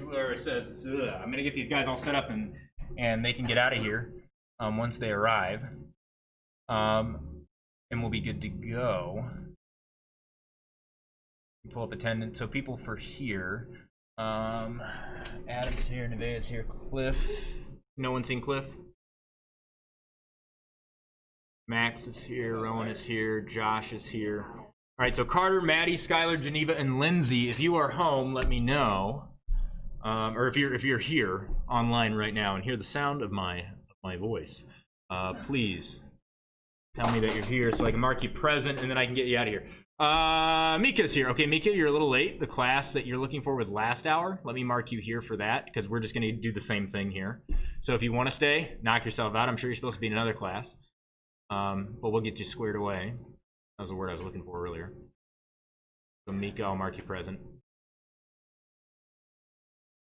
where it says, I'm going to get these guys all set up and they can get out of here once they arrive. And we'll be good to go. Pull up attendance. So people for here. Adam's here, Nevaeh's here, Cliff. No one seen Cliff? Max is here, Rowan is here, Josh is here. All right, so Carter, Maddie, Skylar, Geneva, and Lindsay, if you are home, let me know. Or if you're here online right now and hear the sound of my voice, please tell me that you're here so I can mark you present and then I can get you out of here. Mika's here. Okay, Mika, you're a little late. The class that you're looking for was last hour. Let me mark you here for that because we're just going to do the same thing here. So if you want to stay, knock yourself out. I'm sure you're supposed to be in another class. But we'll get you squared away. That was the word I was looking for earlier. So Mika, I'll mark you present.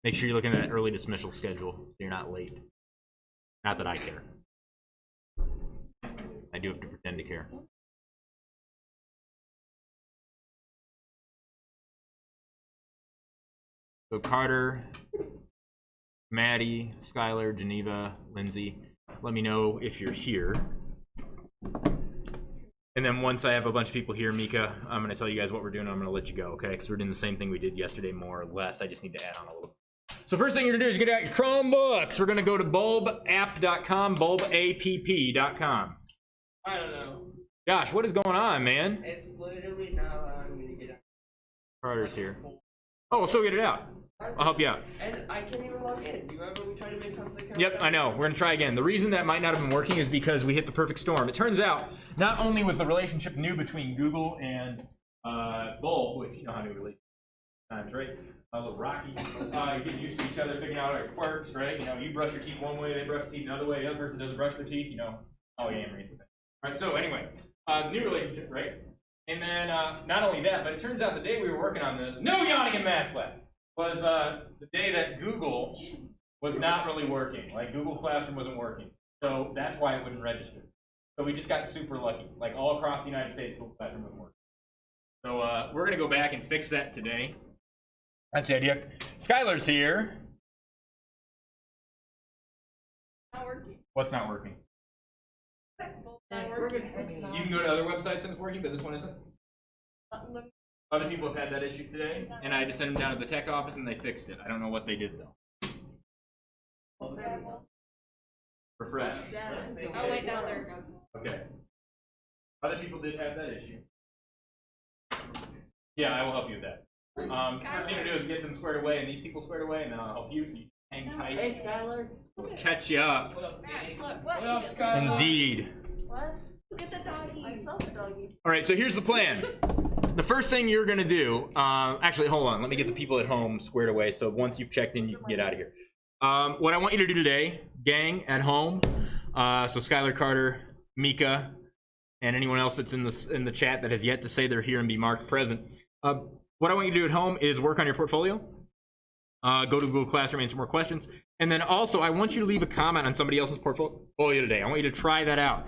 Make sure you're looking at that early dismissal schedule so you're not late. Not that I care. I do have to pretend to care. So Carter, Maddie, Skylar, Geneva, Lindsay, let me know if you're here. And then once I have a bunch of people here, Mika, I'm going to tell you guys what we're doing and I'm going to let you go, okay? Because we're doing the same thing we did yesterday, more or less. I just need to add on a little. So first thing you're going to do is get out your Chromebooks. We're going to go to bulbapp.com, bulbapp.com. I don't know. Gosh, what is going on, man? It's literally not allowing me to get out. Carter's here. Oh, we'll still get it out. I'll help you out. And I can't even log in. Do you remember we tried to make tons of accounts? Yep, I know. We're going to try again. The reason that might not have been working is because we hit the perfect storm. It turns out, not only was the relationship new between Google and Bulb, which you know how new relationships times, right? A little rocky. You get used to each other, figuring out our quirks, right? You know, you brush your teeth one way, they brush their teeth another way, the other person doesn't brush their teeth, you know. Oh, yeah, I'm reading. All right, so anyway, new relationship, right? And then not only that, but it turns out the day we were working on this, no yawning in math class, was the day that Google was not really working. Like Google Classroom wasn't working. So that's why it wouldn't register. So we just got super lucky. Like all across the United States, Google Classroom wasn't working. So we're going to go back and fix that today. That's the idea. Skylar's here. Not working. What's not working? Not working. You can go to other websites and it's working, but this one isn't. Other people have had that issue today, and I had to send them down to the tech office and they fixed it. I don't know what they did though. Refresh. Oh wait, down there it goes. Okay. Other people did have that issue. Yeah, I will help you with that. First thing to do is get them squared away and these people squared away, and then I'll help you. So you hang tight. Hey, Skylar. Let's catch you up. What up, Danny? What up, Skylar? Indeed. What? Look at the doggy. I saw the doggy. All right, so here's the plan. The first thing you're going to do, actually, hold on. Let me get the people at home squared away. So once you've checked in, you can get out of here. What I want you to do today, gang, at home, so Skylar, Carter, Mika, and anyone else that's in the chat that has yet to say they're here and be marked present. What I want you to do at home is work on your portfolio. Go to Google Classroom, answer more questions. And then also, I want you to leave a comment on somebody else's portfolio today. I want you to try that out.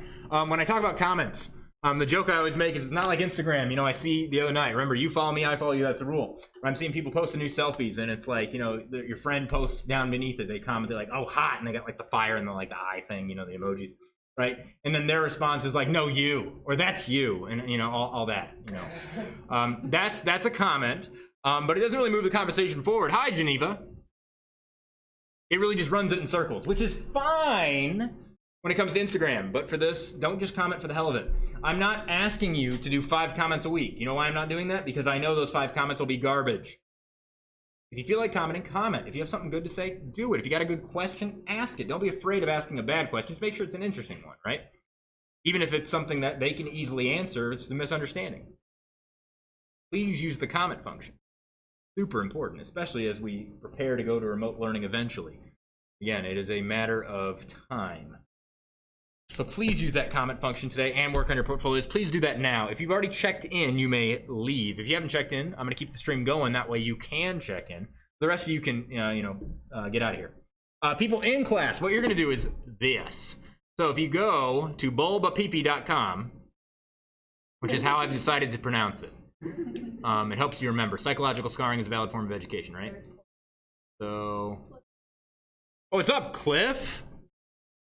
When I talk about comments, the joke I always make is it's not like Instagram. You know, I see the other night, remember, you follow me, I follow you, that's the rule. I'm seeing people posting new selfies, and it's like, you know, your friend posts down beneath it. They comment, they're like, oh, hot, and they got like the fire and the like the eye thing, you know, the emojis, right? And then their response is like, no, you, or that's you, and you know, all that, you know. That's a comment, but it doesn't really move the conversation forward. Hi, Geneva. It really just runs it in circles, which is fine when it comes to Instagram. But for this, don't just comment for the hell of it. I'm not asking you to do 5 comments a week. You know why I'm not doing that? Because I know those 5 comments will be garbage. If you feel like commenting, comment. If you have something good to say, do it. If you got a good question, ask it. Don't be afraid of asking a bad question. Just make sure it's an interesting one, right? Even if it's something that they can easily answer, it's a misunderstanding. Please use the comment function. Super important, especially as we prepare to go to remote learning eventually. Again, it is a matter of time. So please use that comment function today and work on your portfolios. Please do that now. If you've already checked in, you may leave. If you haven't checked in, I'm going to keep the stream going. That way you can check in. The rest of you can, get out of here. People in class, what you're going to do is this. So if you go to bulbapp.com, which is how I've decided to pronounce it. It helps you remember. Psychological scarring is a valid form of education, right? So, oh, what's up, Cliff?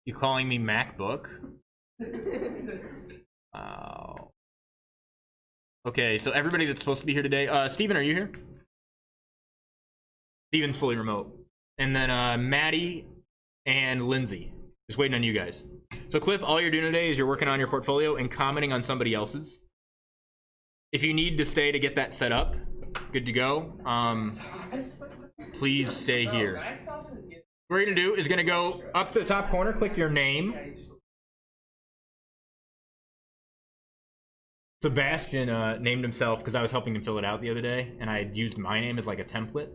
You calling me MacBook? Wow. Okay, so everybody that's supposed to be here today, Steven, are you here? Steven's fully remote. And then Maddie and Lindsay. Just waiting on you guys. So Cliff, all you're doing today is you're working on your portfolio and commenting on somebody else's. If you need to stay to get that set up, good to go. Please stay here. What we're gonna do is gonna go up to the top corner, click your name. Sebastian named himself because I was helping him fill it out the other day, and I had used my name as like a template.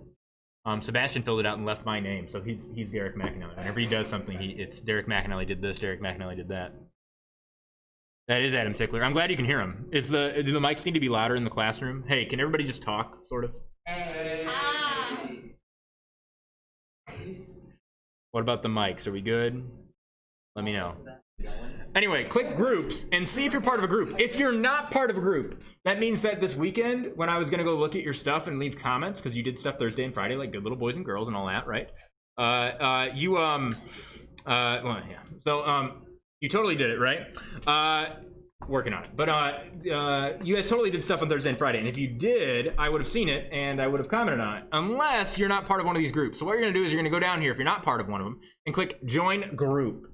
Sebastian filled it out and left my name, so he's Derek McAnally. Whenever he does something, it's Derek McAnally did this, Derek McAnally did that. That is Adam Tickler. I'm glad you can hear him. Do the mics need to be louder in the classroom? Hey, can everybody just talk, sort of? What about the mics? Are we good? Let me know. Anyway, click groups and see if you're part of a group. If you're not part of a group, that means that this weekend, when I was gonna go look at your stuff and leave comments, because you did stuff Thursday and Friday, like good little boys and girls and all that, right? Well, yeah. So, you totally did it, right? Working on it. But you guys totally did stuff on Thursday and Friday, and if you did, I would have seen it and I would have commented on it, unless you're not part of one of these groups. So what you're gonna do is you're gonna go down here if you're not part of one of them and click join group.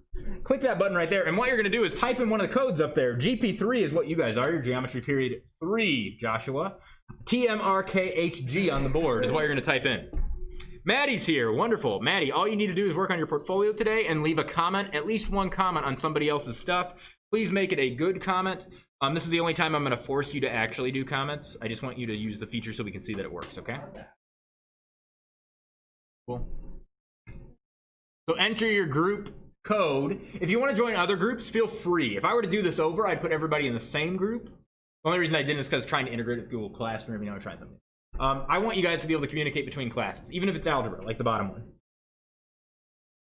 Click that button right there, and what you're gonna do is type in one of the codes up there. GP3 is what you guys are, your geometry period 3, Joshua. TMRKHG on the board is what you're gonna type in. Maddie's here, wonderful. Maddie, all you need to do is work on your portfolio today and leave a comment, at least one comment on somebody else's stuff. Please make it a good comment. This is the only time I'm gonna force you to actually do comments. I just want you to use the feature so we can see that it works, okay? Cool. So enter your group code. If you want to join other groups, feel free. If I were to do this over, I'd put everybody in the same group. The only reason I didn't is because trying to integrate with Google Classroom, you know, trying something. I want you guys to be able to communicate between classes, even if it's algebra, like the bottom one.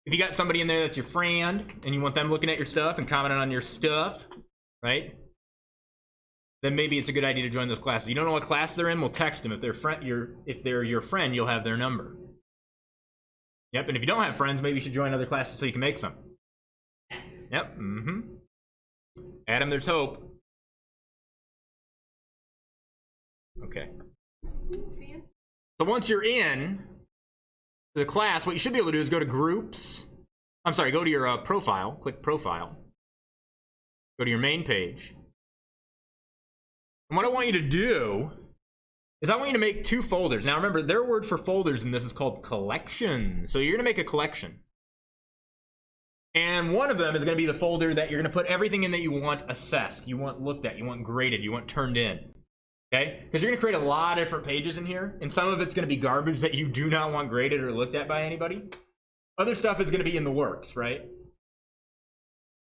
If you got somebody in there that's your friend and you want them looking at your stuff and commenting on your stuff, right? Then maybe it's a good idea to join those classes. You don't know what class they're in? Well, text them. If they're your friend, you'll have their number. Yep, and if you don't have friends, maybe you should join other classes so you can make some. Yep, Adam, there's hope. Okay. So once you're in the class, what you should be able to do is go to groups. I'm sorry, go to your profile. Click profile. Go to your main page. And what I want you to do is I want you to make 2 folders. Now remember, their word for folders in this is called collection. So you're going to make a collection. And one of them is going to be the folder that you're going to put everything in that you want assessed, you want looked at, you want graded, you want turned in. Okay? Because you're going to create a lot of different pages in here, and some of it's going to be garbage that you do not want graded or looked at by anybody. Other stuff is going to be in the works, right?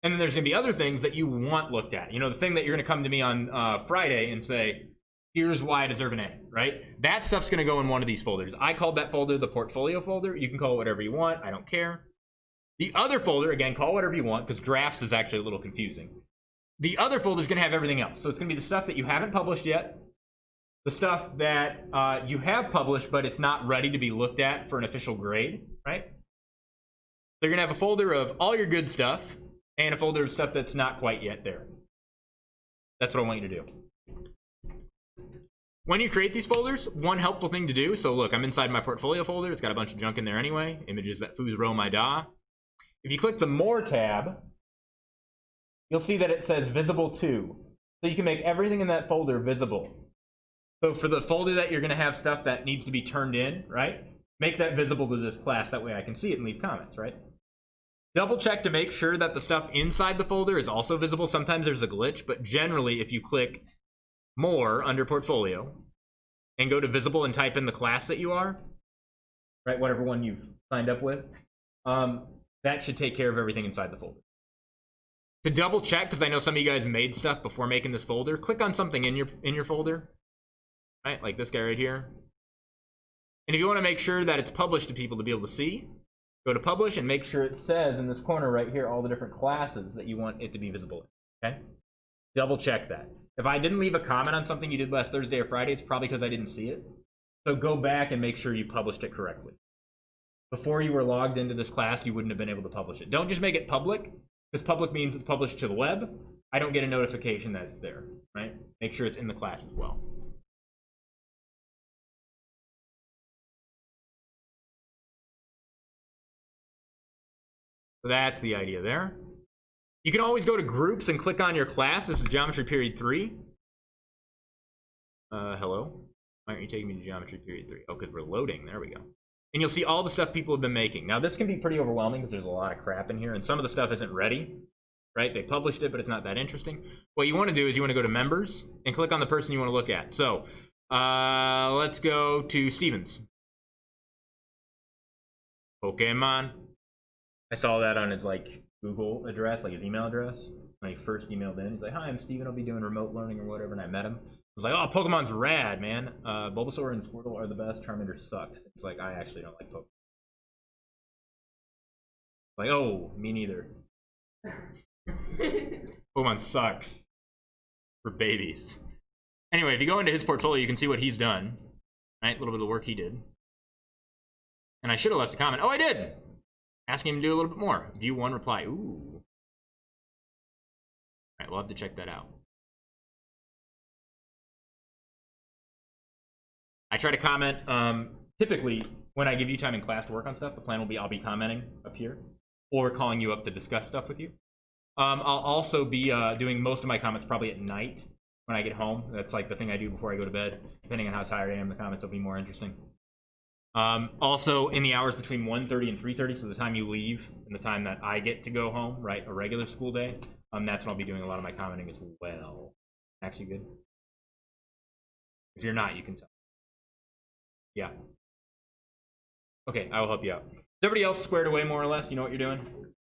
And then there's going to be other things that you want looked at. You know, the thing that you're going to come to me on Friday and say, here's why I deserve an A, right? That stuff's going to go in one of these folders. I called that folder the portfolio folder. You can call it whatever you want. I don't care. The other folder, again, call whatever you want, because drafts is actually a little confusing. The other folder is going to have everything else. So it's going to be the stuff that you haven't published yet, the stuff that you have published, but it's not ready to be looked at for an official grade, right? They're going to have a folder of all your good stuff and a folder of stuff that's not quite yet there. That's what I want you to do. When you create these folders, one helpful thing to do, so look, I'm inside my portfolio folder. It's got a bunch of junk in there anyway, images that foos row my da. If you click the More tab, you'll see that it says Visible To. So you can make everything in that folder visible. So for the folder that you're going to have stuff that needs to be turned in, right? Make that visible to this class. That way I can see it and leave comments, right? Double check to make sure that the stuff inside the folder is also visible. Sometimes there's a glitch, but generally if you click More under Portfolio and go to Visible and type in the class that you are, right, whatever one you've signed up with, that should take care of everything inside the folder. To double check, because I know some of you guys made stuff before making this folder, click on something in your folder, right, like this guy right here. And if you want to make sure that it's published to people to be able to see, go to Publish and make sure it says in this corner right here all the different classes that you want it to be visible in, okay? Double check that. If I didn't leave a comment on something you did last Thursday or Friday, it's probably because I didn't see it. So go back and make sure you published it correctly. before you were logged into this class, you wouldn't have been able to publish it. Don't just make it public, because public means it's published to the web. I don't get a notification that it's there, right? Make sure it's in the class as well. So that's the idea there. You can always go to groups and click on your class. This is Geometry Period 3. Hello? Why aren't you taking me to Geometry Period 3? Oh, because we're loading. There we go. And you'll see all the stuff people have been making. Now, this can be pretty overwhelming because there's a lot of crap in here, and some of the stuff isn't ready, right? They published it, but it's not that interesting. What you want to do is you want to go to Members and click on the person you want to look at. So, let's go to Stevens. Pokemon. I saw that on his, like, Google address, like his email address. When he first emailed in, he's like, "Hi, I'm Steven. I'll be doing remote learning or whatever," and I met him. I was like, "Oh, Pokemon's rad, man. Bulbasaur and Squirtle are the best. Charmander sucks." It's like, I actually don't like Pokemon. Like, oh, me neither. Pokemon sucks. For babies. Anyway, if you go into his portfolio, you can see what he's done. Right? A little bit of the work he did. And I should have left a comment. Oh, I did! Asking him to do a little bit more. View one, reply. Ooh. Alright, we'll have to check that out. I try to comment. Typically, when I give you time in class to work on stuff, the plan will be I'll be commenting up here or calling you up to discuss stuff with you. I'll also be doing most of my comments probably at night when I get home. That's like the thing I do before I go to bed. Depending on how tired I am, the comments will be more interesting. Also, in the hours between 1:30 and 3:30, so the time you leave and the time that I get to go home, right, a regular school day, that's when I'll be doing a lot of my commenting as well. Actually good? If you're not, you can tell. Yeah. Okay, I will help you out. Is everybody else squared away more or less? You know what you're doing?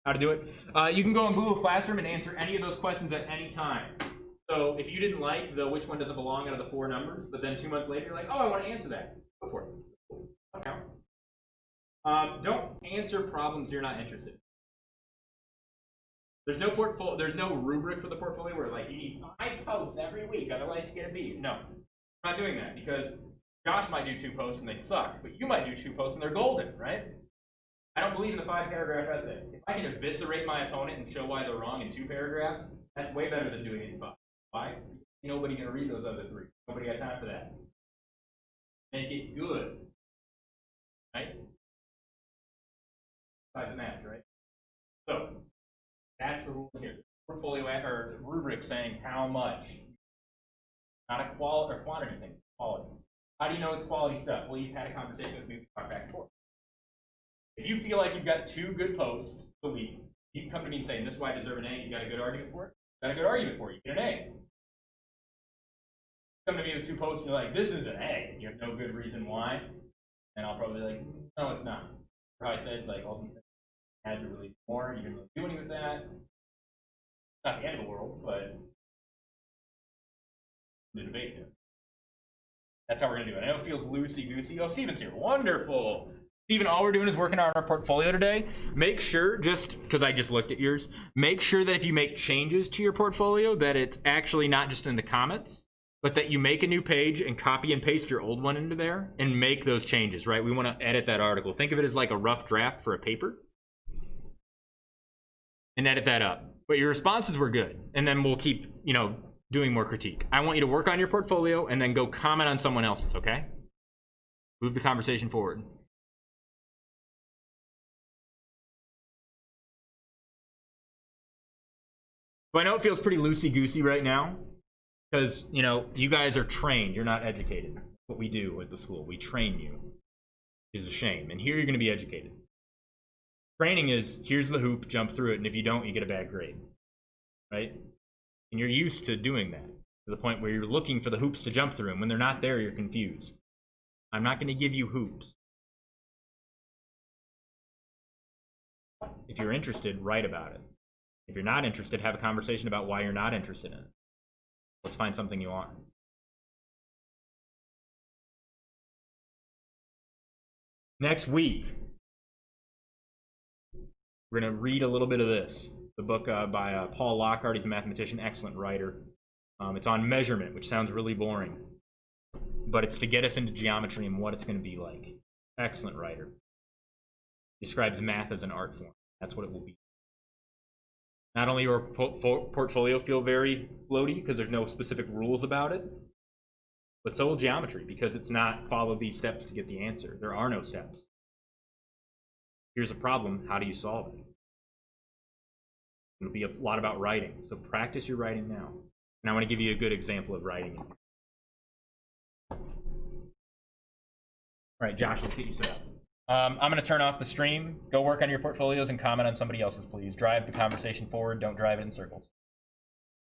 How to do it? You can go in Google Classroom and answer any of those questions at any time. So if you didn't like the which one doesn't belong out of the 4 numbers, but then 2 months later you're like, oh, I want to answer that. Go for it. Okay. Don't answer problems you're not interested in. There's no portfolio. There's no rubric for the portfolio where like you need 5 posts every week, otherwise you get a B. No, I'm not doing that because Josh might do 2 posts and they suck, but you might do 2 posts and they're golden, right? I don't believe in the 5-paragraph essay. If I can eviscerate my opponent and show why they're wrong in 2 paragraphs, that's way better than doing it in 5. Why? Nobody's gonna read those other 3. Nobody got time for that. Make it good, right? Besides the match, right? So that's the rule here. Portfolio or rubric saying how much, not a quality or quantity thing, quality. How do you know it's quality stuff? Well, you've had a conversation with me, we talk back and forth. If you feel like you've got 2 good posts a week, you can come to me and say, "This is why I deserve an A." You got a good argument for it? Got a good argument for it. You get an A. Come to me with 2 posts and you're like, "This is an A." You have no good reason why, and I'll probably be like, "No, it's not." Or I said like all these things. Had to release more. You didn't really do anything with that. It's not the end of the world, but the debate there. That's how we're gonna do it. I know it feels loosey-goosey. Oh, Steven's here. Wonderful. Steven, all we're doing is working on our portfolio today. Make sure, just because I just looked at yours, make sure that if you make changes to your portfolio, that it's actually not just in the comments, but that you make a new page and copy and paste your old one into there and make those changes, right? We want to edit that article. Think of it as like a rough draft for a paper and edit that up. But your responses were good, and then we'll keep, doing more critique. I want you to work on your portfolio and then go comment on someone else's, okay? Move the conversation forward. So I know it feels pretty loosey-goosey right now because, you guys are trained. You're not educated. That's what we do at the school. We train you. It's a shame. And here you're going to be educated. Training is, here's the hoop, jump through it, and if you don't, you get a bad grade, right? And you're used to doing that to the point where you're looking for the hoops to jump through, and when they're not there, you're confused. I'm not going to give you hoops. If you're interested, write about it. If you're not interested, have a conversation about why you're not interested in it. Let's find something you are. Next week, we're going to read a little bit of this. The book by Paul Lockhart. He's a mathematician, excellent writer. It's on measurement, which sounds really boring. But it's to get us into geometry and what it's going to be like. Excellent writer. describes math as an art form. That's what it will be. Not only will your portfolio feel very floaty because there's no specific rules about it, but so will geometry because it's not follow these steps to get the answer. There are no steps. Here's a problem. How do you solve it? It'll be a lot about writing. So practice your writing now. And I want to give you a good example of writing. All right, Josh, let's get you set up. I'm going to turn off the stream. Go work on your portfolios and comment on somebody else's, please. Drive the conversation forward. Don't drive it in circles.